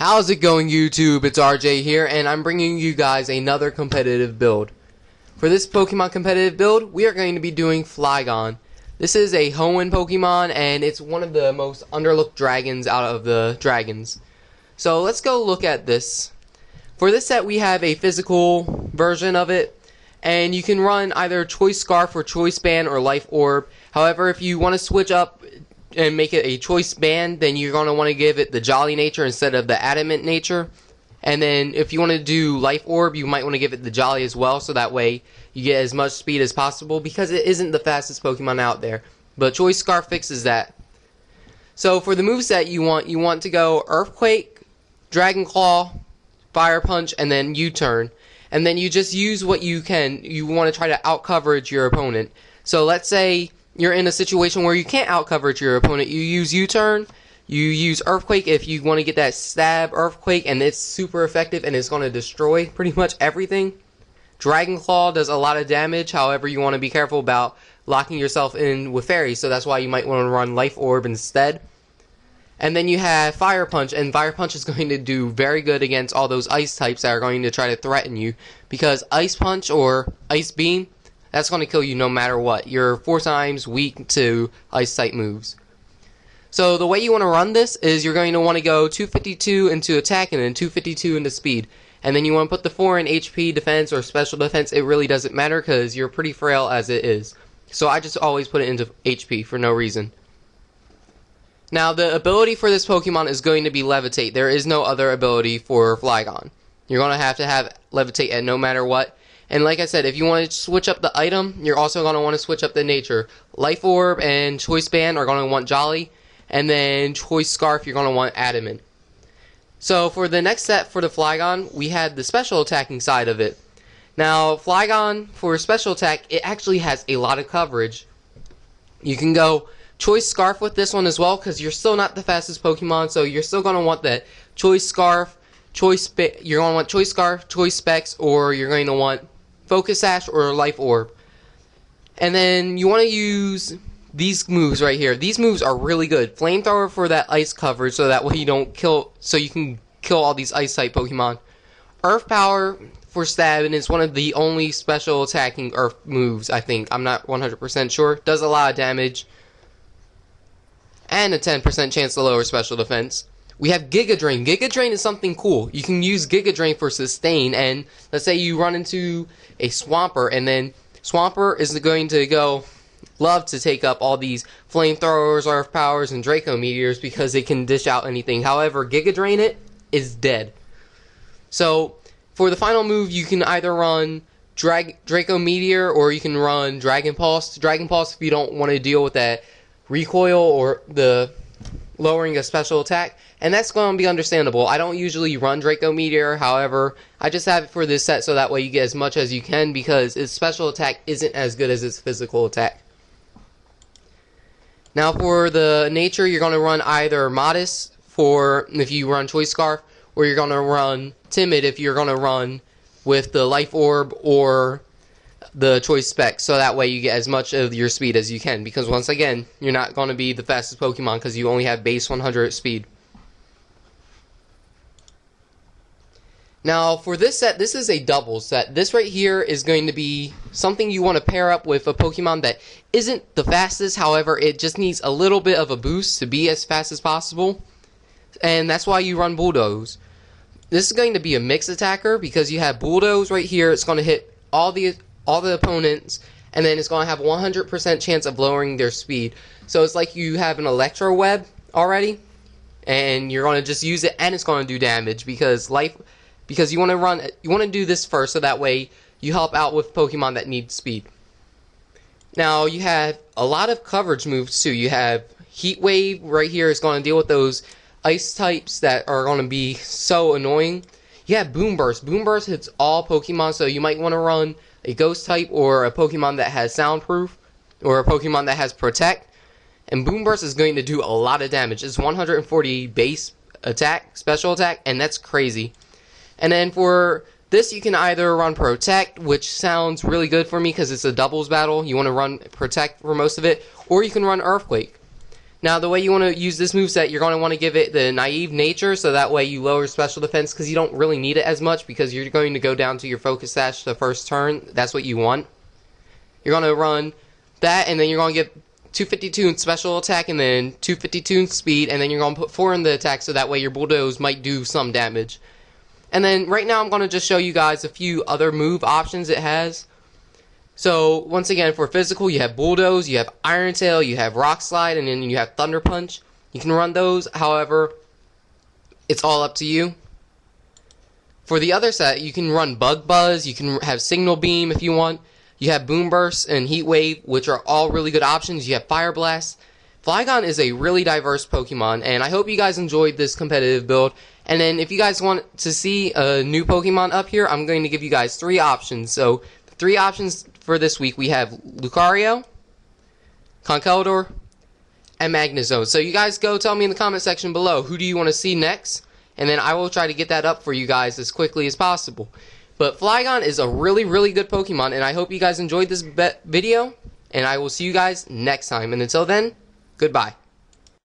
How's it going, YouTube? It's RJ here, and I'm bringing you guys another competitive build. For this Pokemon competitive build, we are going to be doing Flygon. This is a Hoenn Pokemon, and it's one of the most underlooked dragons out of the dragons. So let's go look at this. For this set, we have a physical version of it, and you can run either Choice Scarf or Choice Band or Life Orb. However, if you want to switch up and make it a choice band, then you're going to want to give it the jolly nature instead of the adamant nature. And then if you want to do Life Orb, you might want to give it the jolly as well, so that way you get as much speed as possible, because it isn't the fastest Pokemon out there. But Choice Scarf fixes that. So for the moveset you want to go Earthquake, Dragon Claw, Fire Punch, and then U-turn. And then you just use what you can. You want to try to out-coverage your opponent. So let's say you're in a situation where you can't out-coverage your opponent. You use U-turn, you use Earthquake if you want to get that stab Earthquake, and it's super effective and it's going to destroy pretty much everything. Dragon Claw does a lot of damage, however you want to be careful about locking yourself in with Fairy, so that's why you might want to run Life Orb instead. And then you have Fire Punch, and Fire Punch is going to do very good against all those ice types that are going to try to threaten you, because Ice Punch or Ice Beam, that's going to kill you no matter what. You're 4 times weak to ice type moves. So the way you want to run this is you're going to want to go 252 into attack and then 252 into speed. And then you want to put the 4 in HP defense or special defense. It really doesn't matter because you're pretty frail as it is. So I just always put it into HP for no reason. Now the ability for this Pokemon is going to be Levitate. There is no other ability for Flygon. You're going to have Levitate at no matter what. And like I said, if you want to switch up the item, you're also going to want to switch up the nature. Life Orb and Choice Band are going to want Jolly, and then Choice Scarf, you're going to want Adamant. So for the next set for the Flygon, we had the special attacking side of it. Now, Flygon, for special attack, it actually has a lot of coverage. You can go Choice Scarf with this one as well, because you're still not the fastest Pokemon, so you're still going to want that Choice Scarf, you're going to want Choice Scarf, Choice Specs, or you're going to want Focus Sash or Life Orb. And then you want to use these moves right here. These moves are really good. Flamethrower for that ice coverage, so that way you don't so you can kill all these ice type Pokemon. Earth Power for stab, and it's one of the only special attacking Earth moves, I think. I'm not 100% sure. Does a lot of damage. And a 10% chance to lower special defense. We have Giga Drain. Giga Drain is something cool. You can use Giga Drain for sustain, and let's say you run into a Swampert, and then Swampert is going to love to take up all these Flamethrowers, Earth Powers, and Draco Meteors because it can dish out anything. However, Giga Drain it is dead. So for the final move, you can either run Draco Meteor or you can run Dragon Pulse. Dragon Pulse if you don't want to deal with that recoil or the lowering a special attack, and that's going to be understandable. I don't usually run Draco Meteor, however, I just have it for this set so that way you get as much as you can, because its special attack isn't as good as its physical attack. Now for the nature, you're going to run either Modest for if you run Choice Scarf, or you're going to run Timid if you're going to run with the Life Orb or the Choice Spec, so that way you get as much of your speed as you can, because once again, you're not going to be the fastest Pokemon because you only have base 100 speed. Now for this set, this is a double set. This right here is going to be something you want to pair up with a Pokemon that isn't the fastest, however it just needs a little bit of a boost to be as fast as possible, and that's why you run Bulldoze. This is going to be a mixed attacker because you have Bulldoze right here. It's going to hit all the opponents, and then it's going to have 100% chance of lowering their speed. So it's like you have an Electro Web already, and you're going to just use it, and it's going to do damage because you want to do this first, so that way you help out with Pokemon that need speed. Now you have a lot of coverage moves too. You have Heat Wave right here is going to deal with those ice types that are going to be so annoying. You have Boom Burst. Boom Burst hits all Pokemon, so you might want to run a Ghost type or a Pokemon that has Soundproof or a Pokemon that has Protect. And Boom Burst is going to do a lot of damage. It's 140 base attack, special attack, and that's crazy. And then for this, you can either run Protect, which sounds really good for me because it's a doubles battle. You want to run Protect for most of it, or you can run Earthquake. Now, the way you want to use this moveset, you're going to want to give it the naive nature, so that way you lower special defense, because you don't really need it as much, because you're going to go down to your focus sash the first turn. That's what you want. You're going to run that, and then you're going to get 252 in special attack, and then 252 in speed, and then you're going to put 4 in the attack, so that way your bulldoze might do some damage. And then right now I'm going to just show you guys a few other move options it has. So, once again, for physical, you have Bulldoze, you have Iron Tail, you have Rock Slide, and then you have Thunder Punch. You can run those, however, it's all up to you. For the other set, you can run Bug Buzz, you can have Signal Beam if you want. You have Boom Burst and Heat Wave, which are all really good options. You have Fire Blast. Flygon is a really diverse Pokemon, and I hope you guys enjoyed this competitive build. And then if you guys want to see a new Pokemon up here, I'm going to give you guys 3 options. So, 3 options for this week, we have Lucario, Conkeldurr, and Magnezone. So you guys go tell me in the comment section below, who do you want to see next? And then I will try to get that up for you guys as quickly as possible. But Flygon is a really, really good Pokemon, and I hope you guys enjoyed this video, and I will see you guys next time. And until then, goodbye.